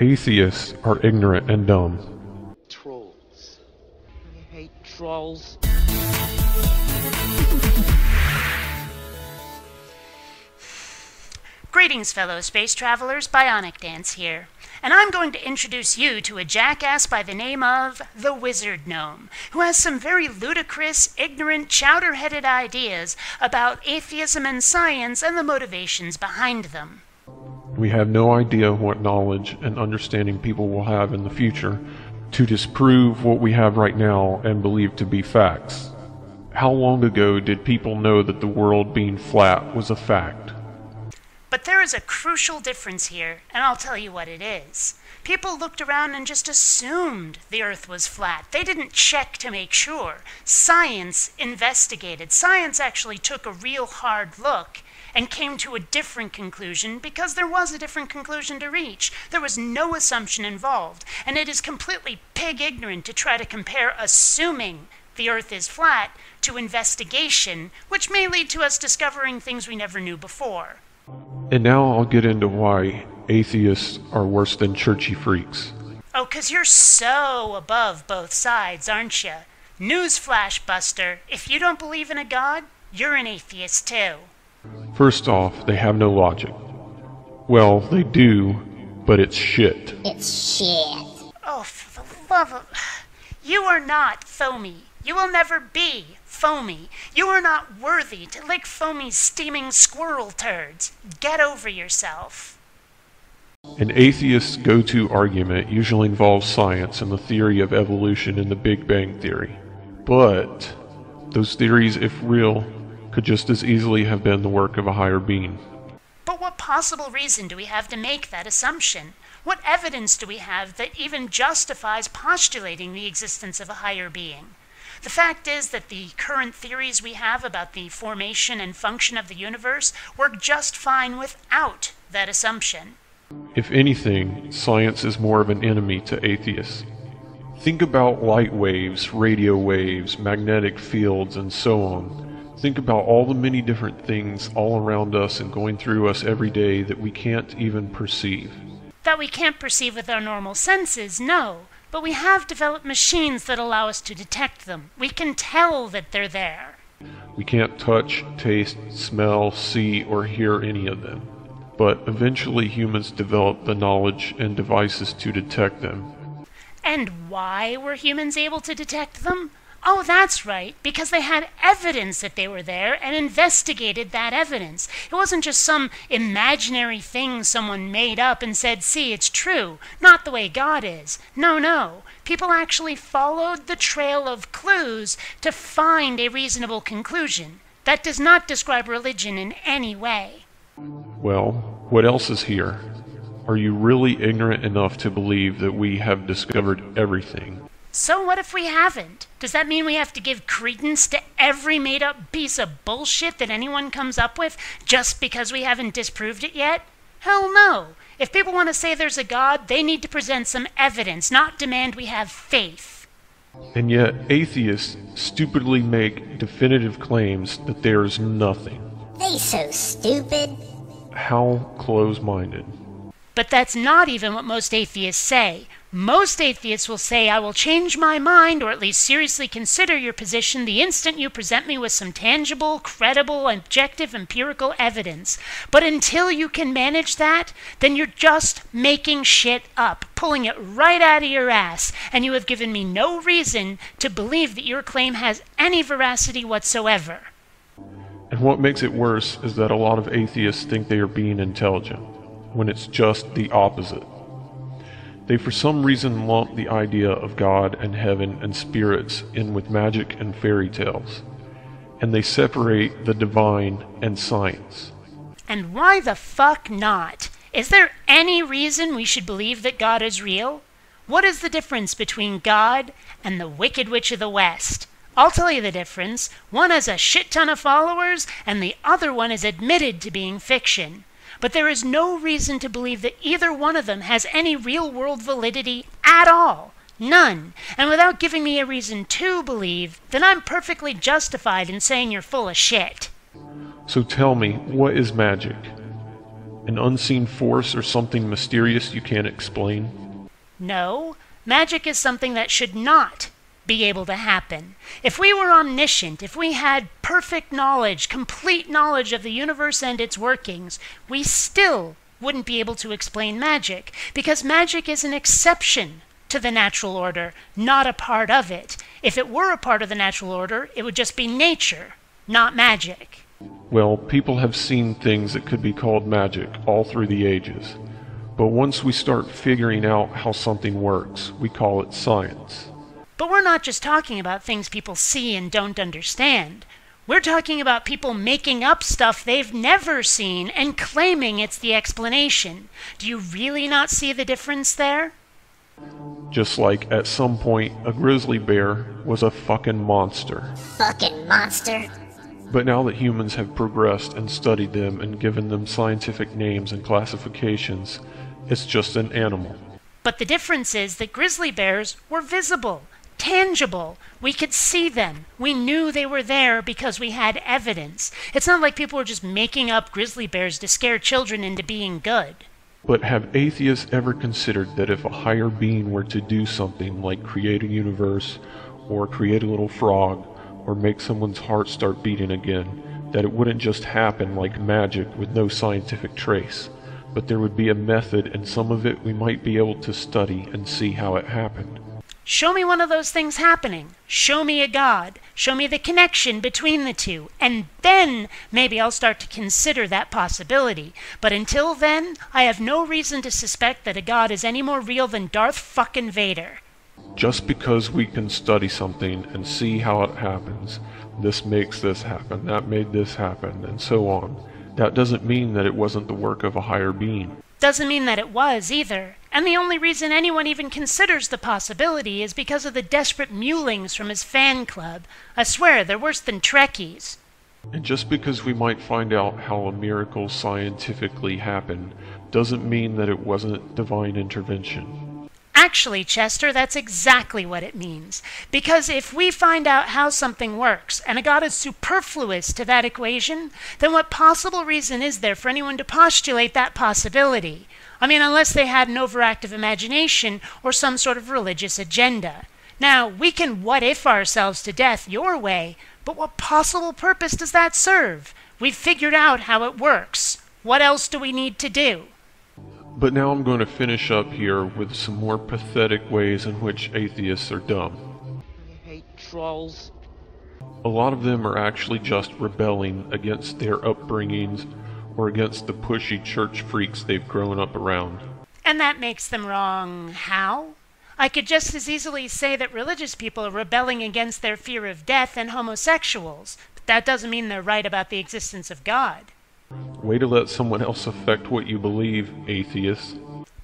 Atheists are ignorant and dumb. Trolls. I hate trolls. Greetings, fellow space travelers. BionicDance here. And I'm going to introduce you to a jackass by the name of the Wizard Gnome, who has some very ludicrous, ignorant, chowder-headed ideas about atheism and science and the motivations behind them. We have no idea what knowledge and understanding people will have in the future to disprove what we have right now and believe to be facts. How long ago did people know that the world being flat was a fact? But there is a crucial difference here, and I'll tell you what it is. People looked around and just assumed the Earth was flat. They didn't check to make sure. Science investigated. Science actually took a real hard look and came to a different conclusion because there was a different conclusion to reach. There was no assumption involved, and it is completely pig ignorant to try to compare assuming the Earth is flat to investigation, which may lead to us discovering things we never knew before. And now I'll get into why atheists are worse than churchy freaks. Oh, 'cause you're so above both sides, aren't you? Newsflash, Buster. If you don't believe in a god, you're an atheist too. First off, they have no logic. Well, they do, but it's shit. It's shit. Oh, for the love of... You are not foamy. You will never be foamy. You are not worthy to lick foamy's steaming squirrel turds. Get over yourself. An atheist's go-to argument usually involves science and the theory of evolution and the Big Bang Theory. But those theories, if real, could just as easily have been the work of a higher being. But what possible reason do we have to make that assumption? What evidence do we have that even justifies postulating the existence of a higher being? The fact is that the current theories we have about the formation and function of the universe work just fine without that assumption. If anything, science is more of an enemy to atheists. Think about light waves, radio waves, magnetic fields, and so on. Think about all the many different things all around us and going through us every day that we can't even perceive. That we can't perceive with our normal senses, no. But we have developed machines that allow us to detect them. We can tell that they're there. We can't touch, taste, smell, see, or hear any of them. But eventually humans developed the knowledge and devices to detect them. And why were humans able to detect them? Oh, that's right, because they had evidence that they were there and investigated that evidence. It wasn't just some imaginary thing someone made up and said, see, it's true, not the way God is. No. People actually followed the trail of clues to find a reasonable conclusion. That does not describe religion in any way. Well, what else is here? Are you really ignorant enough to believe that we have discovered everything? So what if we haven't? Does that mean we have to give credence to every made-up piece of bullshit that anyone comes up with just because we haven't disproved it yet? Hell no! If people want to say there's a God, they need to present some evidence, not demand we have faith. And yet, atheists stupidly make definitive claims that there's nothing. They so stupid. How close-minded. But that's not even what most atheists say. Most atheists will say, I will change my mind, or at least seriously consider your position the instant you present me with some tangible, credible, objective, empirical evidence. But until you can manage that, then you're just making shit up, pulling it right out of your ass, and you have given me no reason to believe that your claim has any veracity whatsoever. And what makes it worse is that a lot of atheists think they are being intelligent, when it's just the opposite. They for some reason lump the idea of God and heaven and spirits in with magic and fairy tales, and they separate the divine and science. And why the fuck not? Is there any reason we should believe that God is real? What is the difference between God and the Wicked Witch of the West? I'll tell you the difference. One has a shit ton of followers, and the other one is admitted to being fiction. But there is no reason to believe that either one of them has any real-world validity at all. None. And without giving me a reason to believe, then I'm perfectly justified in saying you're full of shit. So tell me, what is magic? An unseen force or something mysterious you can't explain? No, magic is something that should not be able to happen. If we were omniscient, if we had perfect knowledge, complete knowledge of the universe and its workings, we still wouldn't be able to explain magic, because magic is an exception to the natural order, not a part of it. If it were a part of the natural order, it would just be nature, not magic. Well, people have seen things that could be called magic all through the ages. But once we start figuring out how something works, we call it science. But we're not just talking about things people see and don't understand. We're talking about people making up stuff they've never seen and claiming it's the explanation. Do you really not see the difference there? Just like at some point a grizzly bear was a fucking monster. Fucking monster. But now that humans have progressed and studied them and given them scientific names and classifications, it's just an animal. But the difference is that grizzly bears were visible, tangible. We could see them. We knew they were there because we had evidence. It's not like people were just making up grizzly bears to scare children into being good. But have atheists ever considered that if a higher being were to do something like create a universe, or create a little frog, or make someone's heart start beating again, that it wouldn't just happen like magic with no scientific trace, but there would be a method, and some of it we might be able to study and see how it happened? Show me one of those things happening. Show me a God. Show me the connection between the two. And then maybe I'll start to consider that possibility. But until then, I have no reason to suspect that a God is any more real than Darth fucking Vader. Just because we can study something and see how it happens, this makes this happen, that made this happen, and so on, that doesn't mean that it wasn't the work of a higher being. Doesn't mean that it was, either. And the only reason anyone even considers the possibility is because of the desperate mewlings from his fan club. I swear, they're worse than Trekkies. And just because we might find out how a miracle scientifically happened, doesn't mean that it wasn't divine intervention. Actually, Chester, that's exactly what it means. Because if we find out how something works, and a God is superfluous to that equation, then what possible reason is there for anyone to postulate that possibility? I mean, unless they had an overactive imagination or some sort of religious agenda. Now, we can what-if ourselves to death your way, but what possible purpose does that serve? We've figured out how it works. What else do we need to do? But now I'm going to finish up here with some more pathetic ways in which atheists are dumb. I hate trolls. A lot of them are actually just rebelling against their upbringings or against the pushy church freaks they've grown up around. And that makes them wrong how? I could just as easily say that religious people are rebelling against their fear of death and homosexuals, but that doesn't mean they're right about the existence of God. Way to let someone else affect what you believe, atheist.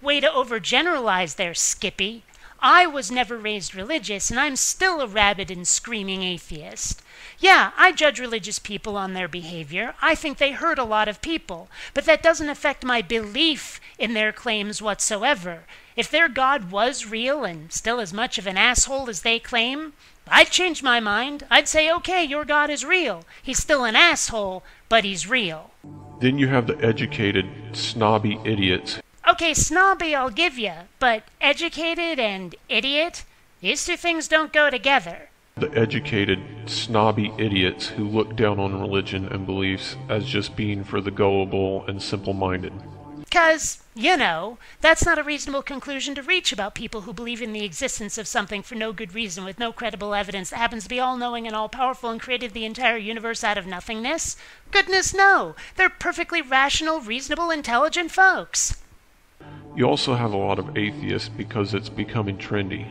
Way to overgeneralize there, Skippy. I was never raised religious, and I'm still a rabid and screaming atheist. Yeah, I judge religious people on their behavior. I think they hurt a lot of people, but that doesn't affect my belief in their claims whatsoever. If their God was real and still as much of an asshole as they claim, I'd change my mind. I'd say, okay, your God is real. He's still an asshole, but he's real. Then you have the educated, snobby idiots. Okay, snobby I'll give you, but educated and idiot? These two things don't go together. The educated, snobby idiots who look down on religion and beliefs as just being for the gullible and simple-minded. 'Cause, you know, that's not a reasonable conclusion to reach about people who believe in the existence of something for no good reason with no credible evidence that happens to be all-knowing and all-powerful and created the entire universe out of nothingness. Goodness no! They're perfectly rational, reasonable, intelligent folks. You also have a lot of atheists because it's becoming trendy.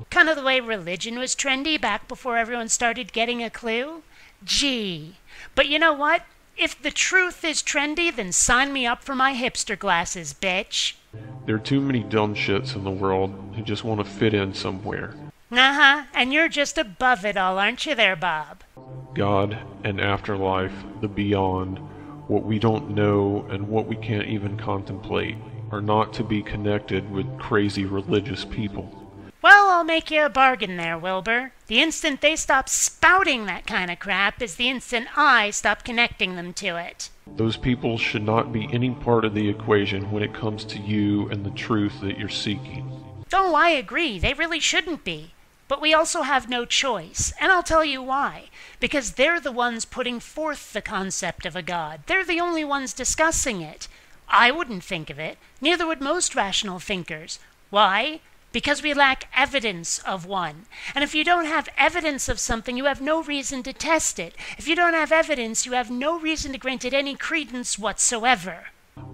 Kind of the way religion was trendy back before everyone started getting a clue. Gee. But you know what? If the truth is trendy, then sign me up for my hipster glasses, bitch. There are too many dumb shits in the world who just want to fit in somewhere. Uh-huh, and you're just above it all, aren't you there, Bob? God, an afterlife, the beyond, what we don't know and what we can't even contemplate, are not to be connected with crazy religious people. Well, I'll make you a bargain there, Wilbur. The instant they stop spouting that kind of crap is the instant I stop connecting them to it. Those people should not be any part of the equation when it comes to you and the truth that you're seeking. Oh, I agree. They really shouldn't be. But we also have no choice, and I'll tell you why. Because they're the ones putting forth the concept of a god. They're the only ones discussing it. I wouldn't think of it. Neither would most rational thinkers. Why? Because we lack evidence of one. And if you don't have evidence of something, you have no reason to test it. If you don't have evidence, you have no reason to grant it any credence whatsoever.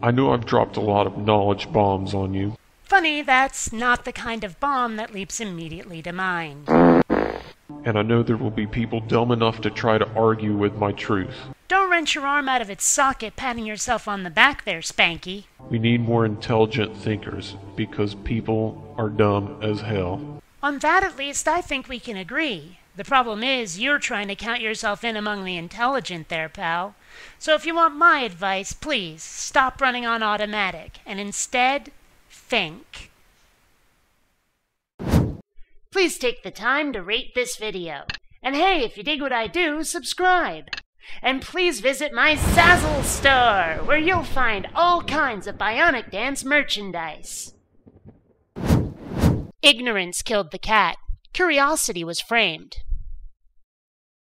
I know I've dropped a lot of knowledge bombs on you. Funny, that's not the kind of bomb that leaps immediately to mind. And I know there will be people dumb enough to try to argue with my truth. Don't wrench your arm out of its socket patting yourself on the back there, Spanky. We need more intelligent thinkers, because people are dumb as hell. On that, at least, I think we can agree. The problem is, you're trying to count yourself in among the intelligent there, pal. So if you want my advice, please, stop running on automatic, and instead, think. Please take the time to rate this video. And hey, if you dig what I do, subscribe. And please visit my Zazzle store, where you'll find all kinds of BionicDance merchandise. Ignorance killed the cat. Curiosity was framed.